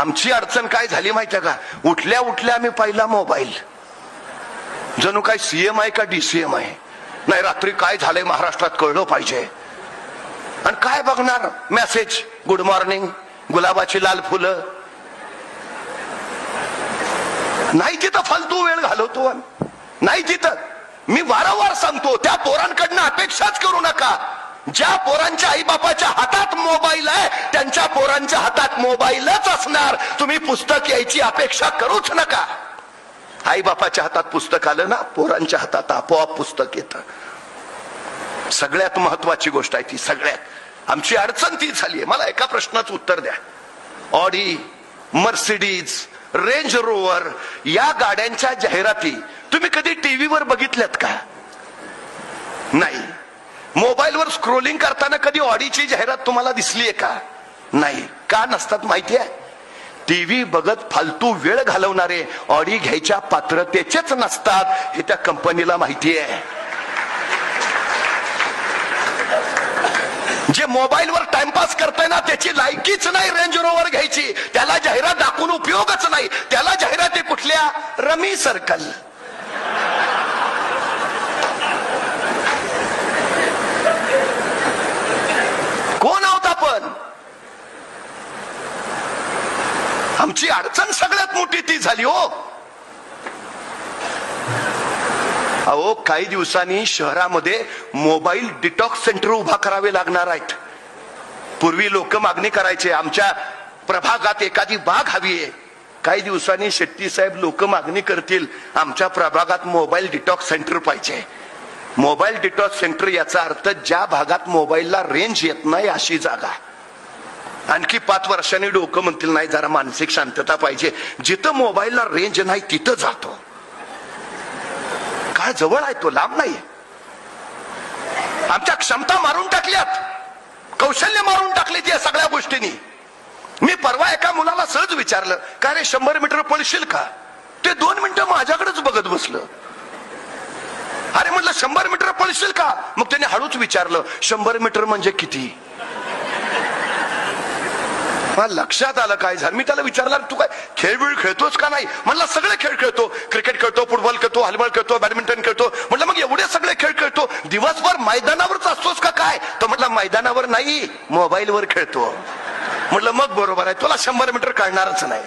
आमची अडचण काय झाली माहितीये का, उठल्या उठल्या आम्ही पाहिला मोबाईल, जणू काय सीएम आहे का डीसीएम आहे. नाही, रात्री काय झालंय महाराष्ट्रात कळलं पाहिजे. आणि काय बघणार, मेसेज गुड मॉर्निंग, गुलाबाची लाल फुलं. नाही तिथं फालतू वेळ घालवतो, नाही तिथं. मी वारंवार सांगतो, त्या पोरांकडनं अपेक्षाच करू नका. ज्या पोरांच्या आई बापाच्या हातात मोबाईल आहे त्यांच्या पोरांच्या हातात मोबाईलच असणार. तुम्ही पुस्तक यायची अपेक्षा करूच नका. आई बापाच्या हातात पुस्तक आलं ना, पोरांच्या हातात आपोआप पुस्तक येतं. सगळ्यात महत्वाची गोष्ट आहे ती. सगळ्यात आमची अडचण ती झालीये. मला एका प्रश्नाचं उत्तर द्या. ऑडी, मर्सिडीज, रेंज रोवर या गाड्यांच्या जाहिराती तुम्ही कधी टीव्हीवर बघितल्यात का? नाही. मोबाईलवर स्क्रोलिंग करताना कधी ऑडीची जाहिरात तुम्हाला दिसलीये का? नाही. का नसतात माहितीये? टीव्ही बघत फालतू वेळ घालवणारे ऑडी घ्यायच्या पात्रतेचेच नसतात हे त्या कंपनीला माहितीये. जे मोबाईलवर टाइमपास करताय ना त्याची लायकीच नाही रेंज रोवर घ्यायची. त्याला जाहिरात दाखवून उपयोगच नाही. त्याला जाहिराती कुठल्या? Rummy circle. कोण आहोत आपण? आमची अडचण सगळ्यात मोठी ती झाली हो. अहो, काही दिवसांनी शहरामध्ये मोबाईल डिटॉक्स सेंटर उभा करावे लागणार आहेत. पूर्वी लोक मागणी करायचे, आमच्या प्रभागात एखादी बाग हवी आहे. काही दिवसांनी शेट्टी साहेब लोक मागणी करतील, आमच्या प्रभागात मोबाईल डिटॉक्स सेंटर पाहिजे. मोबाईल डिटॉक्स सेंटर याचा अर्थ ज्या भागात मोबाईलला रेंज येत नाही अशी जागा. आणखी 5 वर्षांनी डोकं म्हणतील नाही, जरा मानसिक शांतता पाहिजे, जिथं मोबाईलला रेंज नाही तिथं जातो. काय जवळ आहे तो, लांब नाही. आमच्या क्षमता मारून टाकल्यात, कौशल्य मारून टाकले या सगळ्या गोष्टींनी. मी परवा एका मुलाला सहज विचारलं, काय रे 100 मीटर पळशील का? ते 2 मिनिटं माझ्याकडेच बघत बसलं. अरे म्हटलं 100 मीटर पळशील का? मग त्याने हळूच विचारलं, 100 मीटर म्हणजे किती? मला लक्षात आलं काय झालं. मी त्याला विचारलं, तू काय खेळ बिळ खेळतोस का? नाही. म्हणला सगळे खेळ खेळतो, क्रिकेट खेळतो, फुटबॉल खेळतो, हॉलीबॉल खेळतो, बॅडमिंटन खेळतो. म्हटलं मग एवढे सगळे खेळ खेळतो, दिवसभर मैदानावरच असतोस का काय? तो म्हटलं मैदानावर नाही, मोबाईलवर खेळतो. म्हटलं मग बरोबर आहे, तुला 100 मीटर कळणारच नाही.